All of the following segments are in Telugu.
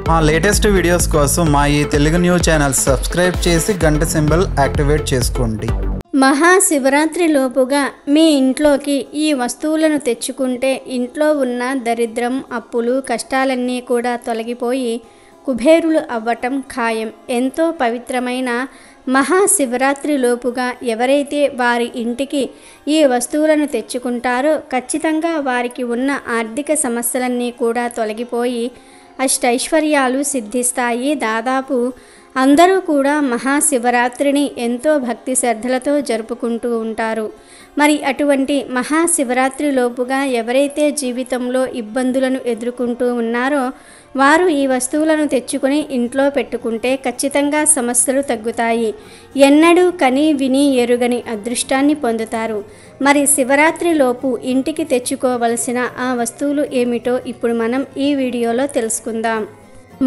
మా లేటెస్ట్ వీడియోస్ కోసం మా ఈ తెలుగు న్యూస్ ఛానల్ సబ్స్క్రైబ్ చేసి గంట సింబల్ యాక్టివేట్ చేసుకోండి. మహాశివరాత్రి లోపుగా మీ ఇంట్లోకి ఈ వస్తువులను తెచ్చుకుంటే ఇంట్లో ఉన్న దరిద్రం, అప్పులు, కష్టాలన్నీ కూడా తొలగిపోయి కుబేరులు అవ్వటం ఖాయం. ఎంతో పవిత్రమైన మహాశివరాత్రి లోపుగా ఎవరైతే వారి ఇంటికి ఈ వస్తువులను తెచ్చుకుంటారో ఖచ్చితంగా వారికి ఉన్న ఆర్థిక సమస్యలన్నీ కూడా తొలగిపోయి అష్టైశ్వర్యాలు సిద్ధిస్తాయి. దాదాపు అందరూ కూడా మహాశివరాత్రిని ఎంతో భక్తి శ్రద్ధలతో జరుపుకుంటూ ఉంటారు. మరి అటువంటి మహాశివరాత్రి లోపుగా ఎవరైతే జీవితంలో ఇబ్బందులను ఎదుర్కొంటూ ఉన్నారో వారు ఈ వస్తువులను తెచ్చుకొని ఇంట్లో పెట్టుకుంటే ఖచ్చితంగా సమస్యలు తగ్గుతాయి. ఎన్నడూ కని విని ఎరుగని అదృష్టాన్ని పొందుతారు. మరి శివరాత్రి లోపు ఇంటికి తెచ్చుకోవలసిన ఆ వస్తువులు ఏమిటో ఇప్పుడు మనం ఈ వీడియోలో తెలుసుకుందాం.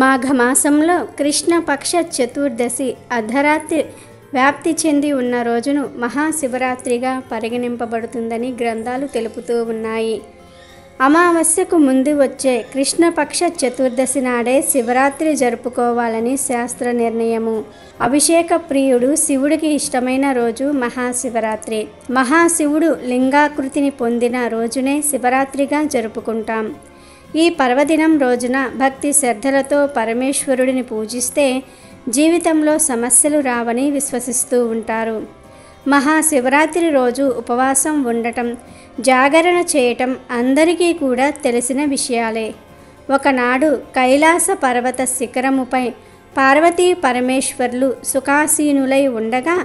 మాఘమాసంలో కృష్ణపక్ష చతుర్దశి అర్ధరాత్రి వ్యాప్తి చెంది ఉన్న రోజును మహాశివరాత్రిగా పరిగణింపబడుతుందని గ్రంథాలు తెలుపుతూ ఉన్నాయి. అమావాస్యకు ముందు వచ్చే కృష్ణపక్ష చతుర్దశి నాడే శివరాత్రి జరుపుకోవాలని శాస్త్ర నిర్ణయము. అభిషేక ప్రియుడు శివుడికి ఇష్టమైన రోజు మహాశివరాత్రి. మహాశివుడు లింగాకృతిని పొందిన రోజునే శివరాత్రిగా జరుపుకుంటాం. ఈ పర్వదినం రోజున భక్తి శ్రద్ధలతో పరమేశ్వరుడిని పూజిస్తే జీవితంలో సమస్యలు రావని విశ్వసిస్తూ ఉంటారు. మహాశివరాత్రి రోజు ఉపవాసం ఉండటం, జాగరణ చేయటం అందరికీ కూడా తెలిసిన విషయాలే. ఒకనాడు కైలాస పర్వత శిఖరముపై పార్వతీ పరమేశ్వర్లు సుఖాసీనులై ఉండగా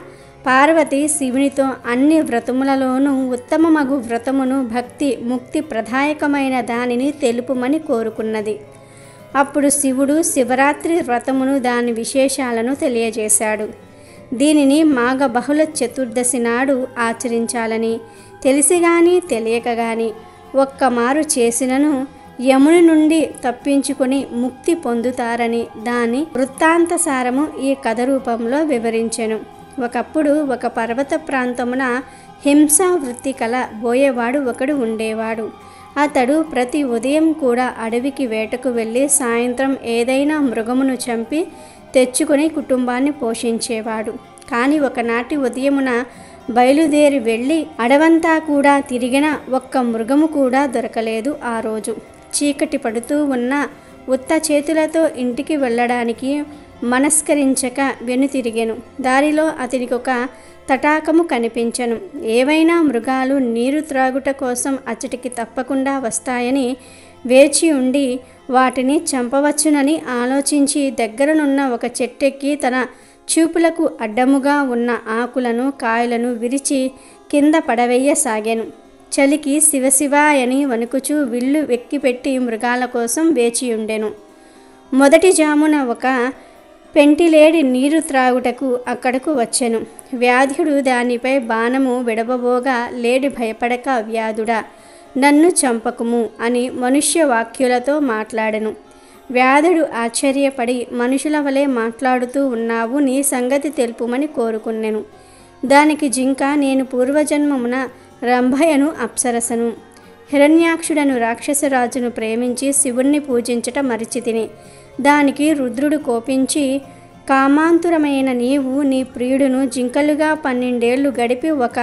పార్వతి శివునితో అన్ని వ్రతములలోనూ ఉత్తమమగు వ్రతమును భక్తి ముక్తి ప్రదాయకమైన దానిని తెలుపుమని కోరుకున్నది. అప్పుడు శివుడు శివరాత్రి వ్రతమును దాని విశేషాలను తెలియజేశాడు. దీనిని మాఘ బహుళ చతుర్దశి నాడు ఆచరించాలని తెలిసి గాని తెలియక గాని ఒక్కమారు చేసినను యముని నుండి తప్పించుకొని ముక్తి పొందుతారని దాని వృత్తాంతసారము ఈ కథ రూపంలో వివరించెను. ఒకప్పుడు ఒక పర్వత ప్రాంతమున హింసా వృత్తి కల బోయేవాడు ఒకడు ఉండేవాడు. అతడు ప్రతి ఉదయం కూడా అడవికి వేటకు వెళ్ళి సాయంత్రం ఏదైనా మృగమును చంపి తెచ్చుకొని కుటుంబాన్ని పోషించేవాడు. కానీ ఒకనాటి ఉదయమున బయలుదేరి వెళ్ళి అడవంతా కూడా తిరిగిన ఒక్క మృగము కూడా దొరకలేదు. ఆ రోజు చీకటి పడుతూ ఉన్న ఉత్త చేతులతో ఇంటికి వెళ్ళడానికి మనస్కరించక వెనుతిరిగెను. దారిలో అతనికి ఒక తటాకము కనిపించెను. ఏవైనా మృగాలు నీరు త్రాగుట కోసం అచ్చటికి తప్పకుండా వస్తాయని వేచి ఉండి వాటిని చంపవచ్చునని ఆలోచించి దగ్గరనున్న ఒక చెట్టెక్కి తన చూపులకు అడ్డముగా ఉన్న ఆకులను కాయలను విరిచి కింద పడవేయసాగాను. చలికి శివశివాయని వణుకుచూ విల్లు వెక్కిపెట్టి మృగాల కోసం వేచి ఉండెను. మొదటి జామున ఒక పెంటిలేడి నీరు త్రాగుటకు అక్కడకు వచ్చెను. వ్యాధుడు దానిపై బాణము విడవబోగా లేడి భయపడక, వ్యాధుడా నన్ను చంపకుము అని మనుష్య వాక్యులతో మాట్లాడెను. వ్యాధుడు ఆశ్చర్యపడి మనుషుల వలె మాట్లాడుతూ ఉన్నావు, నీ సంగతి తెలుపుమని కోరుకున్నెను. దానికి జింక, నేను పూర్వజన్మమున రంభయను అప్సరసను, హిరణ్యాక్షుడను రాక్షసరాజును ప్రేమించి శివుణ్ణి పూజించట మరిచితిని. దానికి రుద్రుడు కోపించి, కామాంతురమైన నీవు నీ ప్రియుడును జింకలుగా 12 ఏళ్లు గడిపి ఒక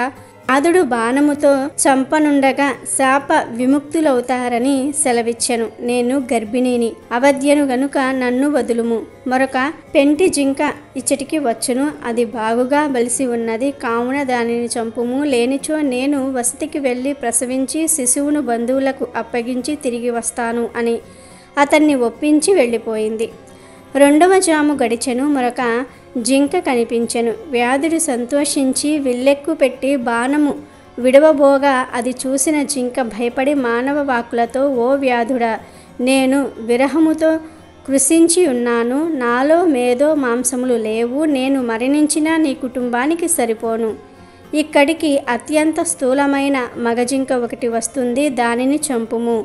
ఆదుడు బాణముతో చంపనుండగా శాప విముక్తులవుతారని సెలవిచ్చెను. నేను గర్భిణిని, అవధ్యను గనుక నన్ను వదులుము. మరొక పెంటి జింక ఇచ్చటికి వచ్చును, అది బాగుగా బలిసి ఉన్నది, కావున దానిని చంపుము. లేనిచో నేను వసతికి వెళ్ళి ప్రసవించి శిశువును బంధువులకు అప్పగించి తిరిగి వస్తాను అని అతన్ని ఒప్పించి వెళ్ళిపోయింది. రెండవ జాము గడిచెను. మరొక జింక కనిపించెను. వ్యాధుడు సంతోషించి విల్లెక్కు పెట్టి బాణము విడవబోగా అది చూసిన జింక భయపడి మానవ వాక్కులతో, ఓ వ్యాధుడా, నేను విరహముతో కృషించి ఉన్నాను, నాలో మేధో మాంసములు లేవు, నేను మరణించినా నీ కుటుంబానికి సరిపోను. ఇక్కడికి అత్యంత స్థూలమైన మగజింక ఒకటి వస్తుంది, దానిని చంపుము,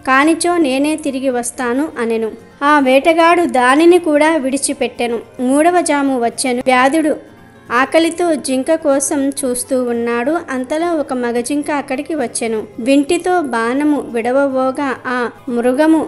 కానిచో నేనే తిరిగి వస్తాను అనెను. ఆ వేటగాడు దానిని కూడా విడిచిపెట్టెను. మూడవ జాము వచ్చెను. వ్యాధుడు ఆకలితో జింక కోసం చూస్తూ ఉన్నాడు. అంతలో ఒక మగజింక అక్కడికి వచ్చెను. వింటితో బాణము విడవబోగా ఆ మృగము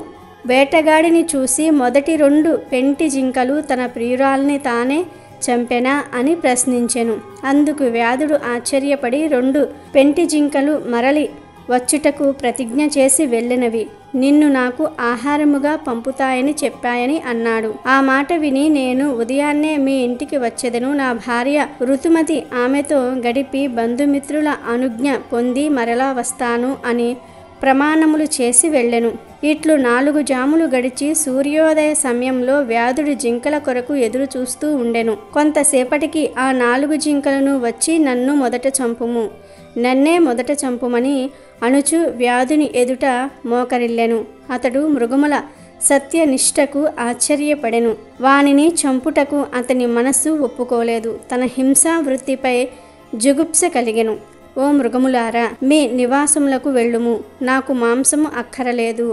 వేటగాడిని చూసి మొదటి 2 పెంటి జింకలు తన ప్రియురాల్ని తానే చంపెనా అని ప్రశ్నించెను. అందుకు వ్యాధుడు ఆశ్చర్యపడి 2 పెంటి జింకలు మరలి వచ్చుటకు ప్రతిజ్ఞ చేసి వెళ్ళినవి నిన్ను నాకు ఆహారముగా పంపుతాయని చెప్పాయని అన్నాడు. ఆ మాట విని నేను ఉదయాన్నే మీ ఇంటికి వచ్చెదను, నా భార్య ఋతుమతి ఆమెతో గడిపి బంధుమిత్రుల అనుజ్ఞ పొంది మరలా వస్తాను అని ప్రమాణములు చేసి వెళ్ళెను. ఇట్లు 4 జాములు గడిచి సూర్యోదయ సమయంలో వ్యాధుడు జింకల కొరకు ఎదురు చూస్తూ ఉండెను. కొంతసేపటికి ఆ 4 జింకలను వచ్చి నన్ను మొదట చంపుము, నన్నే మొదట చంపుమని అనుచు వ్యాధుని ఎదుట మోకరిల్లెను. అతడు మృగముల సత్యనిష్టకు ఆశ్చర్యపడెను. వానిని చంపుటకు అతని మనస్సు ఒప్పుకోలేదు. తన హింసా వృత్తిపై జుగుప్స కలిగెను. ఓ మృగములారా, మీ నివాసములకు వెళ్ళుము, నాకు మాంసము అక్కరలేదు.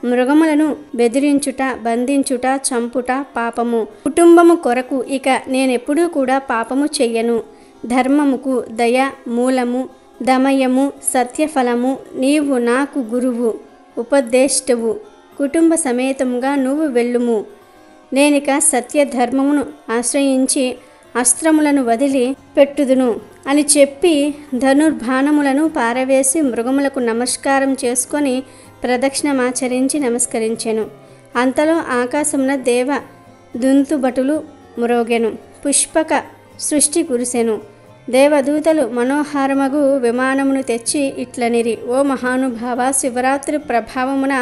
మృగములను బెదిరించుట, బంధించుట, చంపుట పాపము. కుటుంబము కొరకు ఇక నేనెప్పుడూ కూడా పాపము చెయ్యను. ధర్మముకు దయ మూలము, దమయము సత్యఫలము. నీవు నాకు గురువు, ఉపదేష్టువు. కుటుంబ సమేతముగా నువ్వు వెళ్ళుము. నేనిక సత్యధర్మమును ఆశ్రయించి అస్త్రములను వదిలి పెట్టుదును అని చెప్పి ధనుర్బాణములను పారవేసి మృగములకు నమస్కారం చేసుకొని ప్రదక్షిణమాచరించి నమస్కరించెను. అంతలో ఆకాశమున దేవ దుంతుబటులు మ్రోగెను, పుష్పక సృష్టి కురిసెను. దేవదూతలు మనోహారమగు విమానమును తెచ్చి ఇట్లనిరి, ఓ మహానుభావ, శివరాత్రి ప్రభావమున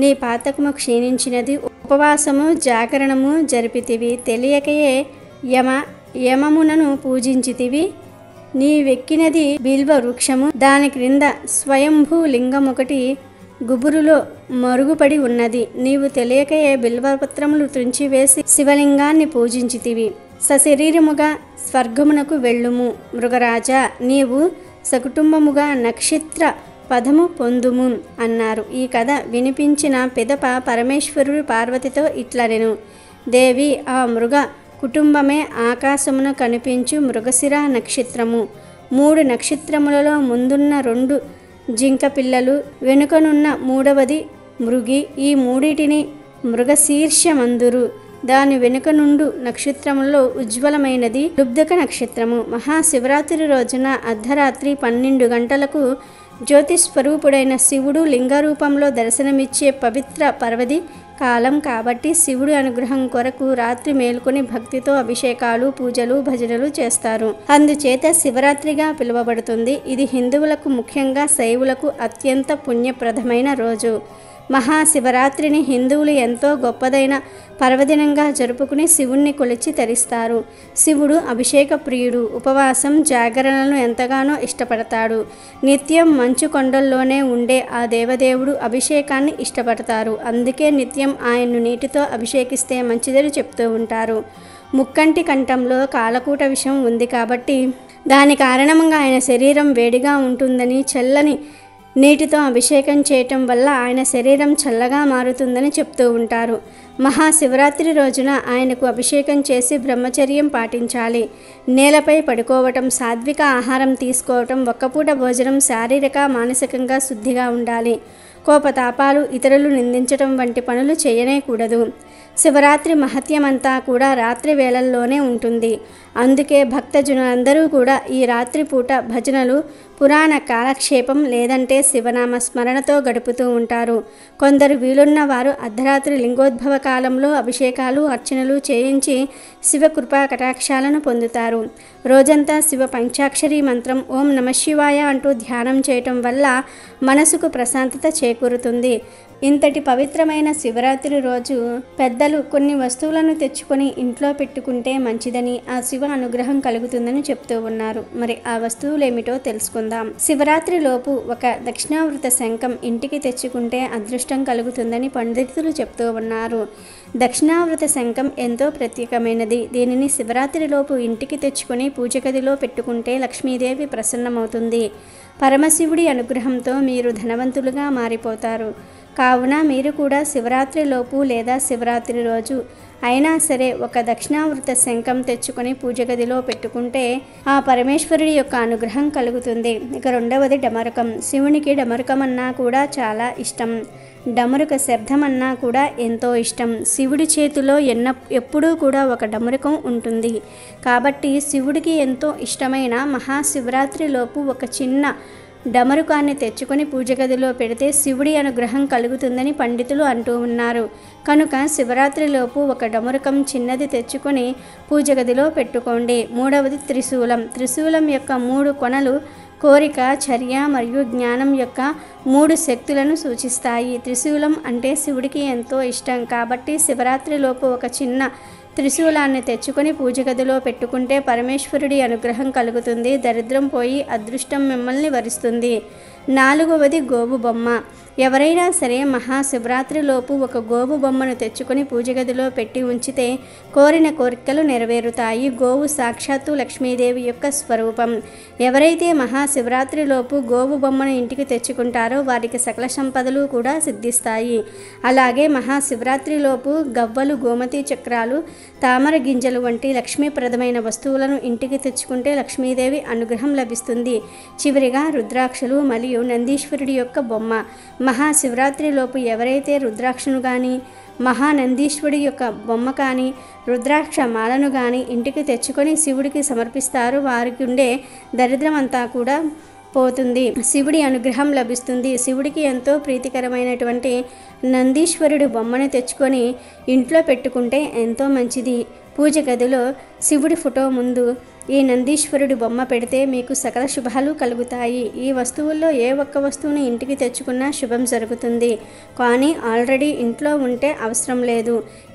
నీ పాతకము క్షీణించినది, ఉపవాసము జాగరణము జరిపితివి, తెలియకయే యమమునను పూజించితివి. నీవెక్కినది బిల్వ వృక్షము, దాని క్రింద స్వయంభూ లింగమొకటి గుబురులో మరుగుపడి ఉన్నది. నీవు తెలియకయే బిల్వపత్రములు త్రుంచివేసి శివలింగాన్ని పూజించితివి. సశరీరముగా స్వర్గమునకు వెళ్ళుము. మృగరాజా, నీవు సకుటుంబముగా నక్షత్ర పదము పొందుము అన్నారు. ఈ కథ వినిపించిన పిదప పరమేశ్వరుడు పార్వతితో ఇట్లనెను, దేవి, ఆ మృగ కుటుంబమే ఆకాశమున కనిపించు మృగశిర నక్షత్రము. 3 నక్షత్రములలో ముందున్న 2 జింక పిల్లలు, వెనుకనున్న 3వది మృగి. ఈ 3టిని మృగశీర్షమందురు. దాని వెనుక నుండు నక్షత్రములలో ఉజ్వలమైనది లుబ్ధక నక్షత్రము. మహాశివరాత్రి రోజున అర్ధరాత్రి 12 గంటలకు జ్యోతిస్వరూపుడైన శివుడు లింగరూపంలో దర్శనమిచ్చే పవిత్ర పర్వది కాలం కాబట్టి శివుడి అనుగ్రహం కొరకు రాత్రి మేల్కొని భక్తితో అభిషేకాలు, పూజలు, భజనలు చేస్తారు. అందుచేత శివరాత్రిగా పిలువబడుతుంది. ఇది హిందువులకు, ముఖ్యంగా శైవులకు అత్యంత పుణ్యప్రదమైన రోజు. మహాశివరాత్రిని హిందువులు ఎంతో గొప్పదైన పర్వదినంగా జరుపుకుని శివుణ్ణి కొలిచి తరిస్తారు. శివుడు అభిషేక ప్రియుడు, ఉపవాసం, జాగరణలను ఎంతగానో ఇష్టపడతాడు. నిత్యం మంచు కొండల్లోనే ఉండే ఆ దేవదేవుడు అభిషేకాన్ని ఇష్టపడతారు. అందుకే నిత్యం ఆయన్ను నీటితో అభిషేకిస్తే మంచిదని చెప్తూ ఉంటారు. ముక్కంటి కంఠంలో కాలకూట విషం ఉంది కాబట్టి దాని కారణంగా ఆయన శరీరం వేడిగా ఉంటుందని, చల్లని నీటితో అభిషేకం చేయటం వల్ల ఆయన శరీరం చల్లగా మారుతుందని చెప్తూ ఉంటారు. మహాశివరాత్రి రోజున ఆయనకు అభిషేకం చేసి బ్రహ్మచర్యం పాటించాలి. నేలపై పడుకోవటం, సాత్విక ఆహారం తీసుకోవటం, ఒక్కపూట భోజనం, శారీరక మానసికంగా శుద్ధిగా ఉండాలి. కోపతాపాలు, ఇతరులు నిందించటం వంటి పనులు చేయనేకూడదు. శివరాత్రి మహత్యమంతా కూడా రాత్రి వేళల్లోనే ఉంటుంది. అందుకే భక్తజనులందరూ కూడా ఈ రాత్రిపూట భజనలు, పురాణ కాలక్షేపం లేదంటే శివనామ స్మరణతో గడుపుతూ ఉంటారు. కొందరు వీలున్న వారు అర్ధరాత్రి లింగోద్భవ కాలంలో అభిషేకాలు, అర్చనలు చేయించి శివకృపా కటాక్షాలను పొందుతారు. రోజంతా శివ పంచాక్షరి మంత్రం ఓం నమశివాయ అంటూ ధ్యానం చేయటం వల్ల మనసుకు ప్రశాంతత చేకూరుతుంది. ఇంతటి పవిత్రమైన శివరాత్రి రోజు పెద్దలు కొన్ని వస్తువులను తెచ్చుకొని ఇంట్లో పెట్టుకుంటే మంచిదని, ఆ శివ అనుగ్రహం కలుగుతుందని చెప్తూ ఉన్నారు. మరి ఆ వస్తువులేమిటో తెలుసుకుందాం. శివరాత్రి లోపు ఒక దక్షిణావృత శంఖం ఇంటికి తెచ్చుకుంటే అదృష్టం కలుగుతుందని పండితులు చెప్తూ ఉన్నారు. దక్షిణావృత శంఖం ఎంతో ప్రత్యేకమైనది. దీనిని శివరాత్రి లోపు ఇంటికి తెచ్చుకొని పూజ గదిలో పెట్టుకుంటే లక్ష్మీదేవి ప్రసన్నమవుతుంది. పరమశివుడి అనుగ్రహంతో మీరు ధనవంతులుగా మారిపోతారు. కావున మీరు కూడా శివరాత్రి లోపు లేదా శివరాత్రి రోజు అయినా సరే ఒక దక్షిణావృత శంఖం తెచ్చుకొని పూజ గదిలో పెట్టుకుంటే ఆ పరమేశ్వరుడి యొక్క అనుగ్రహం కలుగుతుంది. ఇక రెండవది డమరుకం. శివునికి డమరుకం అన్నా కూడా చాలా ఇష్టం. డమరుక శబ్దం అన్నా కూడా ఎంతో ఇష్టం. శివుడి చేతిలో ఎప్పుడూ కూడా ఒక డమరుకం ఉంటుంది. కాబట్టి శివుడికి ఎంతో ఇష్టమైన మహాశివరాత్రిలోపు ఒక చిన్న డమరుకాన్ని తెచ్చుకొని పూజ గదిలో పెడితే శివుడి అనుగ్రహం కలుగుతుందని పండితులు అంటూ ఉన్నారు. కనుక శివరాత్రిలోపు ఒక డమరుకం చిన్నది తెచ్చుకొని పూజ గదిలో పెట్టుకోండి. మూడవది త్రిశూలం. త్రిశూలం యొక్క 3 కొనలు కోరిక, చర్య మరియు జ్ఞానం యొక్క 3 శక్తులను సూచిస్తాయి. త్రిశూలం అంటే శివుడికి ఎంతో ఇష్టం. కాబట్టి శివరాత్రిలోపు ఒక చిన్న త్రిశూలాన్ని తెచ్చుకొని పూజ గదిలో పెట్టుకుంటే పరమేశ్వరుడి అనుగ్రహం కలుగుతుంది. దరిద్రం పోయి అదృష్టం మిమ్మల్ని వరిస్తుంది. 4వది గోవు బొమ్మ. ఎవరైనా సరే మహాశివరాత్రిలోపు ఒక గోవు బొమ్మను తెచ్చుకొని పూజ గదిలో పెట్టి ఉంచితే కోరిన కోరికలు నెరవేరుతాయి. గోవు సాక్షాత్తు లక్ష్మీదేవి యొక్క స్వరూపం. ఎవరైతే మహాశివరాత్రిలోపు గోవు బొమ్మను ఇంటికి తెచ్చుకుంటారో వారికి సకల సంపదలు కూడా సిద్ధిస్తాయి. అలాగే మహాశివరాత్రిలోపు గవ్వలు, గోమతి చక్రాలు, తామర గింజలు వంటి లక్ష్మీప్రదమైన వస్తువులను ఇంటికి తెచ్చుకుంటే లక్ష్మీదేవి అనుగ్రహం లభిస్తుంది. చివరిగా రుద్రాక్షలు మరియు నందీశ్వరుడి యొక్క బొమ్మ. మహాశివరాత్రిలోపు ఎవరైతే రుద్రాక్షను కానీ, మహానందీశ్వరుడి యొక్క బొమ్మ కానీ, రుద్రాక్ష మాలను కానీ ఇంటికి తెచ్చుకొని శివుడికి సమర్పిస్తారో వారికి ఉండే దరిద్రం అంతా కూడా పోతుంది. శివుడి అనుగ్రహం లభిస్తుంది. శివుడికి ఎంతో ప్రీతికరమైనటువంటి నందీశ్వరుడు బొమ్మను తెచ్చుకొని ఇంట్లో పెట్టుకుంటే ఎంతో మంచిది. పూజ గదిలో శివుడి ఫోటో ముందు ఈ నందీశ్వరుడి బొమ్మ పెడితే మీకు సకల శుభాలు కలుగుతాయి. ఈ వస్తువుల్లో ఏ ఒక్క వస్తువుని ఇంటికి తెచ్చుకున్నా శుభం జరుగుతుంది. కానీ ఆల్రెడీ ఇంట్లో ఉంటే అవసరం లేదు.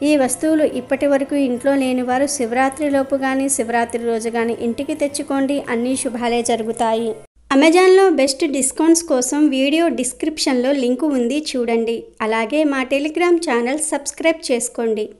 ఈ వస్తువులు ఇప్పటి వరకు ఇంట్లో లేని వారు శివరాత్రిలోపు కానీ శివరాత్రి రోజు కానీ ఇంటికి తెచ్చుకోండి. అన్ని శుభాలే జరుగుతాయి. అమెజాన్లో బెస్ట్ డిస్కౌంట్స్ కోసం వీడియో డిస్క్రిప్షన్లో లింకు ఉంది, చూడండి. అలాగే మా టెలిగ్రామ్ ఛానల్ సబ్స్క్రైబ్ చేసుకోండి.